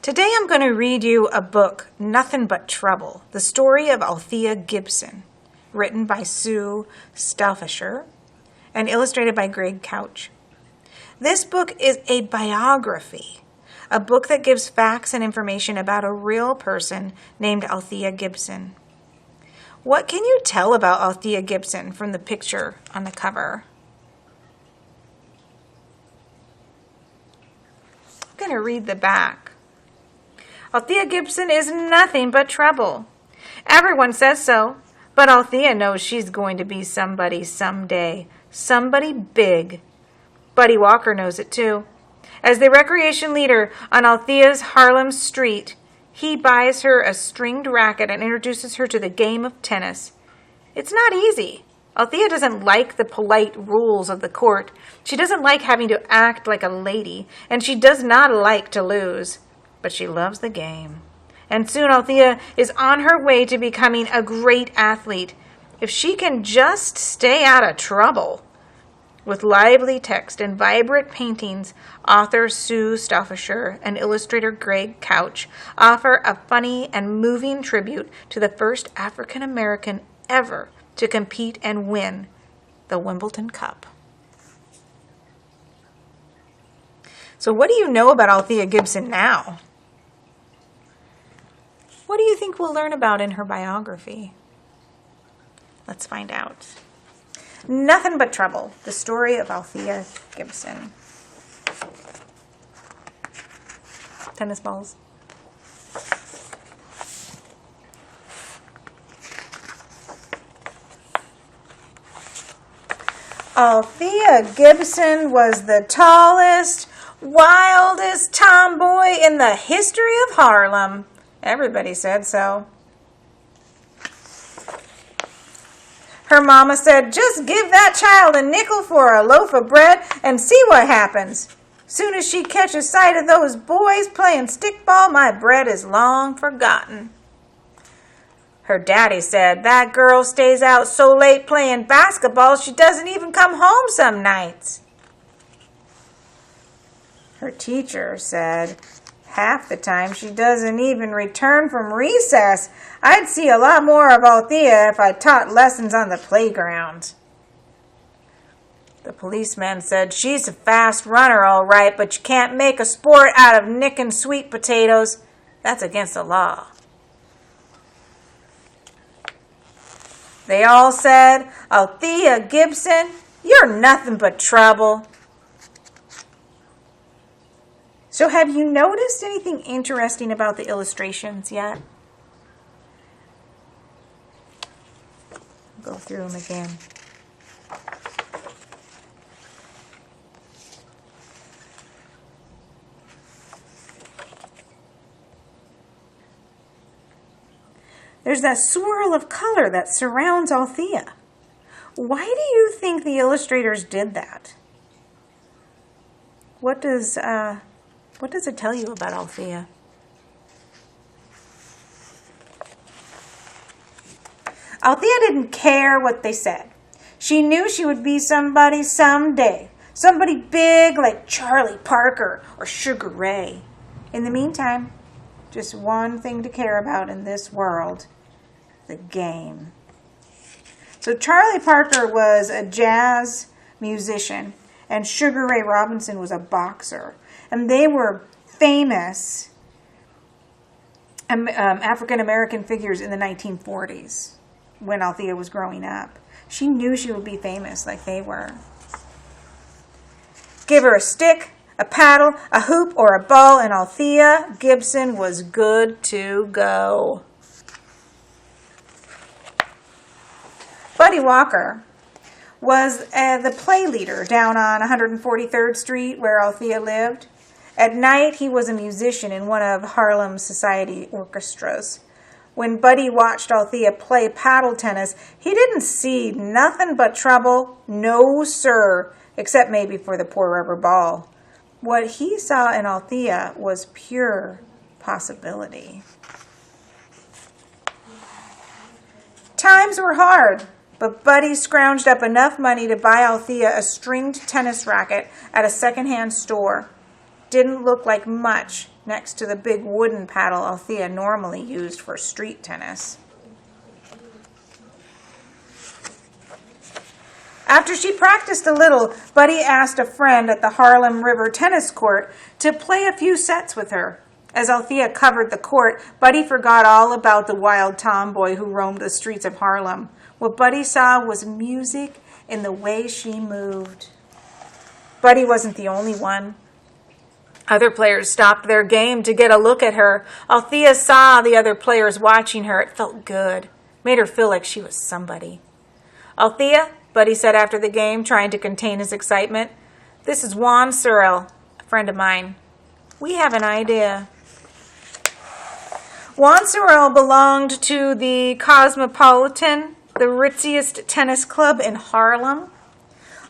Today I'm going to read you a book, Nothing But Trouble, the story of Althea Gibson, written by Sue Stauffacher and illustrated by Greg Couch. This book is a biography, a book that gives facts and information about a real person named Althea Gibson. What can you tell about Althea Gibson from the picture on the cover? I'm going to read the back. Althea Gibson is nothing but trouble. Everyone says so, but Althea knows she's going to be somebody someday, somebody big. Buddy Walker knows it too. As the recreation leader on Althea's Harlem street, he buys her a stringed racket and introduces her to the game of tennis. It's not easy. Althea doesn't like the polite rules of the court. She doesn't like having to act like a lady, and she does not like to lose. But she loves the game. And soon Althea is on her way to becoming a great athlete, if she can just stay out of trouble. With lively text and vibrant paintings, author Sue Stauffacher and illustrator Greg Couch offer a funny and moving tribute to the first African American ever to compete and win the Wimbledon Cup. So what do you know about Althea Gibson now? What do you think we'll learn about in her biography? Let's find out. Nothing But Trouble, the story of Althea Gibson. Tennis balls. Althea Gibson was the tallest, wildest tomboy in the history of Harlem. Everybody said so. Her mama said, just give that child a nickel for a loaf of bread and see what happens. Soon as she catches sight of those boys playing stickball, my bread is long forgotten. Her daddy said, that girl stays out so late playing basketball she doesn't even come home some nights. Her teacher said, half the time she doesn't even return from recess. I'd see a lot more of Althea if I taught lessons on the playground. The policeman said, she's a fast runner all right, but you can't make a sport out of nicking sweet potatoes. That's against the law. They all said, Althea Gibson, you're nothing but trouble. So have you noticed anything interesting about the illustrations yet? Go through them again. There's that swirl of color that surrounds Althea. Why do you think the illustrators did that? What does it tell you about Althea? Althea didn't care what they said. She knew she would be somebody someday. Somebody big like Charlie Parker or Sugar Ray. In the meantime, just one thing to care about in this world, the game. So Charlie Parker was a jazz musician and Sugar Ray Robinson was a boxer. And they were famous African American figures in the 1940s when Althea was growing up. She knew she would be famous like they were. Give her a stick, a paddle, a hoop, or a ball, and Althea Gibson was good to go. Buddy Walker was the play leader down on 143rd Street where Althea lived. At night, he was a musician in one of Harlem's society orchestras. When Buddy watched Althea play paddle tennis, he didn't see nothing but trouble, no sir, except maybe for the poor rubber ball. What he saw in Althea was pure possibility. Times were hard, but Buddy scrounged up enough money to buy Althea a stringed tennis racket at a secondhand store. Didn't look like much, next to the big wooden paddle Althea normally used for street tennis. After she practiced a little, Buddy asked a friend at the Harlem River tennis court to play a few sets with her. As Althea covered the court, Buddy forgot all about the wild tomboy who roamed the streets of Harlem. What Buddy saw was music in the way she moved. Buddy wasn't the only one. Other players stopped their game to get a look at her. Althea saw the other players watching her. It felt good. Made her feel like she was somebody. Althea, Buddy said after the game, trying to contain his excitement, "This is Juan Searle, a friend of mine. We have an idea." Juan Searle belonged to the Cosmopolitan, the ritziest tennis club in Harlem.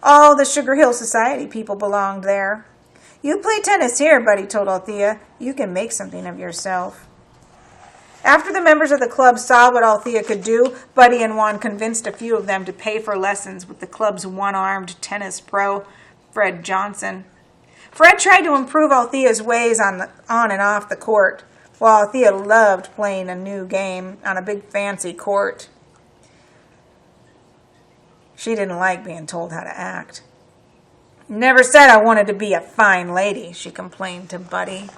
All the Sugar Hill Society people belonged there. "You play tennis here," Buddy told Althea. "You can make something of yourself." After the members of the club saw what Althea could do, Buddy and Juan convinced a few of them to pay for lessons with the club's one-armed tennis pro, Fred Johnson. Fred tried to improve Althea's ways on and off the court, while Althea loved playing a new game on a big fancy court. She didn't like being told how to act. "Never said I wanted to be a fine lady," she complained to Buddy.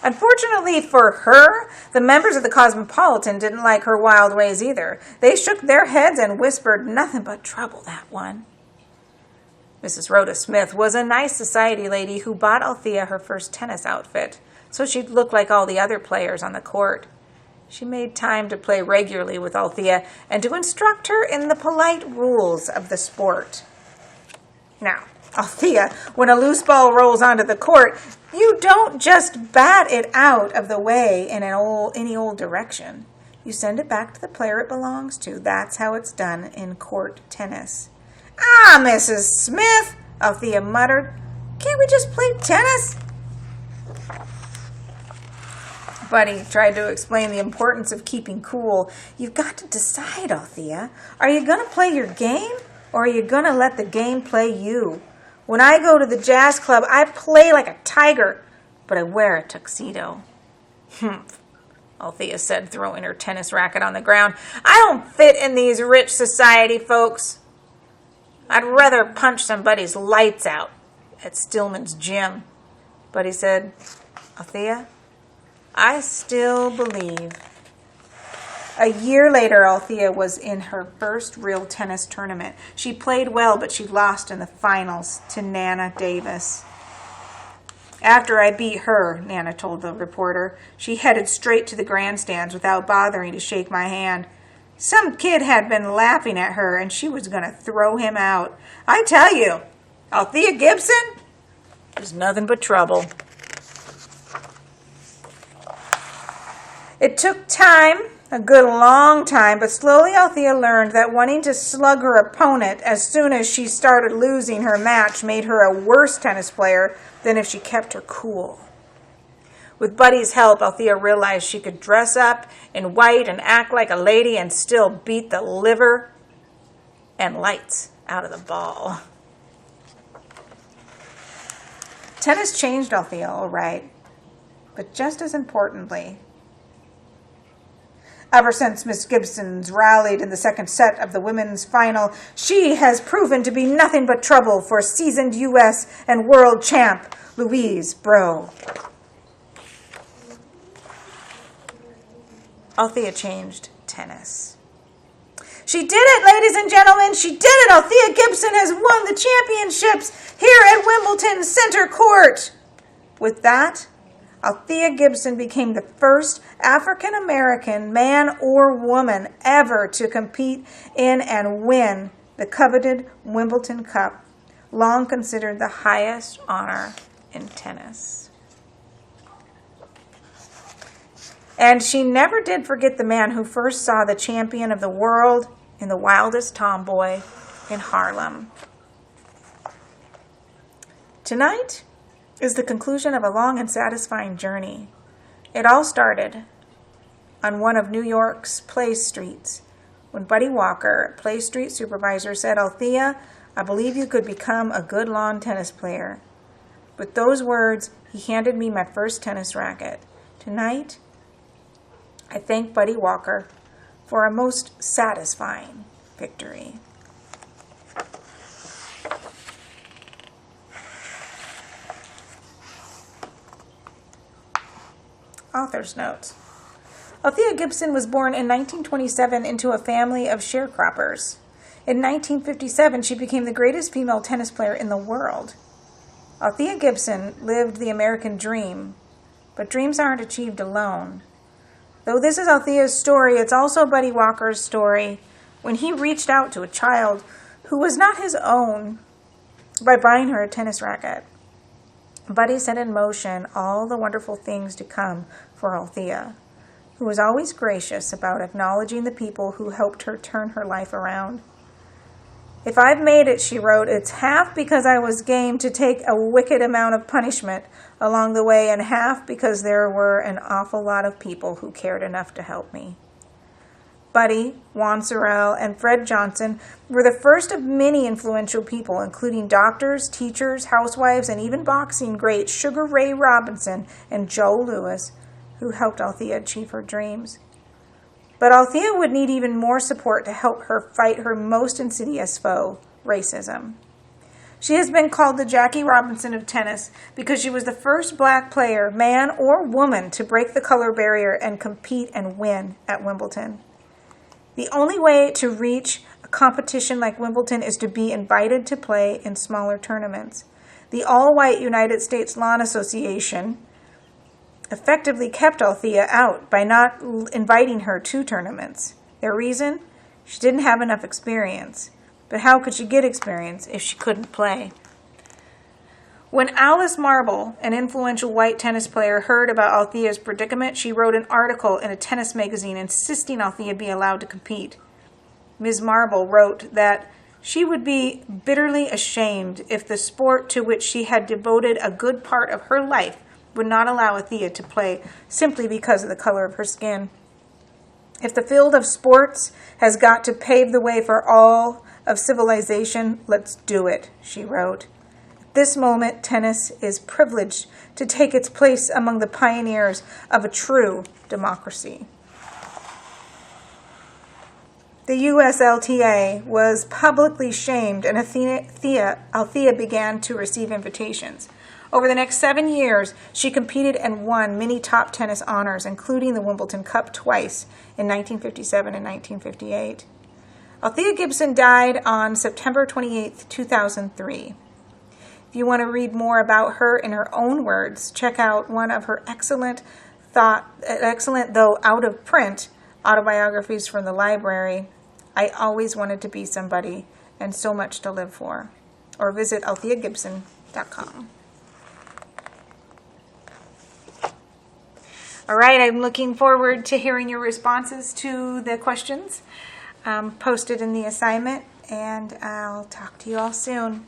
Unfortunately for her, the members of the Cosmopolitan didn't like her wild ways either. They shook their heads and whispered, "Nothing but trouble, that one." Mrs. Rhoda Smith was a nice society lady who bought Althea her first tennis outfit, so she'd look like all the other players on the court. She made time to play regularly with Althea and to instruct her in the polite rules of the sport. Now, Althea, when a loose ball rolls onto the court, you don't just bat it out of the way in any old direction. You send it back to the player it belongs to. That's how it's done in court tennis. "Ah, Mrs. Smith," Althea muttered. "Can't we just play tennis?" Buddy tried to explain the importance of keeping cool. "You've got to decide, Althea. Are you going to play your game, or are you going to let the game play you? When I go to the jazz club, I play like a tiger, but I wear a tuxedo." "Humph," Althea said, throwing her tennis racket on the ground. "I don't fit in these rich society folks. I'd rather punch somebody's lights out at Stillman's gym." Buddy said, "Althea, I still believe." A year later, Althea was in her first real tennis tournament. She played well, but she lost in the finals to Nana Davis. "After I beat her," Nana told the reporter, "she headed straight to the grandstands without bothering to shake my hand. Some kid had been laughing at her, and she was going to throw him out. I tell you, Althea Gibson is nothing but trouble." It took time, a good long time, but slowly Althea learned that wanting to slug her opponent as soon as she started losing her match made her a worse tennis player than if she kept her cool. With Buddy's help, Althea realized she could dress up in white and act like a lady and still beat the liver and lights out of the ball. Tennis changed Althea, all right, but just as importantly, ever since Miss Gibson's rallied in the second set of the women's final, she has proven to be nothing but trouble for seasoned U.S. and world champ Louise Bro. Althea changed tennis. She did it, ladies and gentlemen. She did it. Althea Gibson has won the championships here at Wimbledon Center Court. With that, Althea Gibson became the first African-American man or woman ever to compete in and win the coveted Wimbledon Cup, long considered the highest honor in tennis. And she never did forget the man who first saw the champion of the world in the wildest tomboy in Harlem. Tonight is the conclusion of a long and satisfying journey. It all started on one of New York's Play Streets when Buddy Walker, Play Street supervisor, said, "Althea, I believe you could become a good lawn tennis player. With those words, he handed me my first tennis racket. Tonight, I thank Buddy Walker for a most satisfying victory. Author's notes. Althea Gibson was born in 1927 into a family of sharecroppers. In 1957, she became the greatest female tennis player in the world. Althea Gibson lived the American dream, but dreams aren't achieved alone. Though this is Althea's story, it's also Buddy Walker's story when he reached out to a child who was not his own by buying her a tennis racket. Buddy set in motion all the wonderful things to come for Althea, who was always gracious about acknowledging the people who helped her turn her life around. If I've made it, she wrote, it's half because I was game to take a wicked amount of punishment along the way, and half because there were an awful lot of people who cared enough to help me. Buddy, Juan Sorrell, and Fred Johnson were the first of many influential people, including doctors, teachers, housewives, and even boxing greats Sugar Ray Robinson and Joe Louis, who helped Althea achieve her dreams. But Althea would need even more support to help her fight her most insidious foe, racism. She has been called the Jackie Robinson of tennis because she was the first black player, man or woman, to break the color barrier and compete and win at Wimbledon. The only way to reach a competition like Wimbledon is to be invited to play in smaller tournaments. The all-white United States Lawn Association effectively kept Althea out by not inviting her to tournaments. Their reason? She didn't have enough experience. But how could she get experience if she couldn't play? When Alice Marble, an influential white tennis player, heard about Althea's predicament, she wrote an article in a tennis magazine insisting Althea be allowed to compete. Ms. Marble wrote that she would be bitterly ashamed if the sport to which she had devoted a good part of her life would not allow Althea to play simply because of the color of her skin. If the field of sports has got to pave the way for all of civilization, let's do it, she wrote. At this moment, tennis is privileged to take its place among the pioneers of a true democracy. The USLTA was publicly shamed, and Althea began to receive invitations. Over the next 7 years, she competed and won many top tennis honors, including the Wimbledon Cup twice in 1957 and 1958. Althea Gibson died on September 28, 2003. If you want to read more about her in her own words, check out one of her excellent though out of print autobiographies from the library, I Always Wanted to Be Somebody and So Much to Live For, or visit altheagibson.com. All right, I'm looking forward to hearing your responses to the questions posted in the assignment, and I'll talk to you all soon.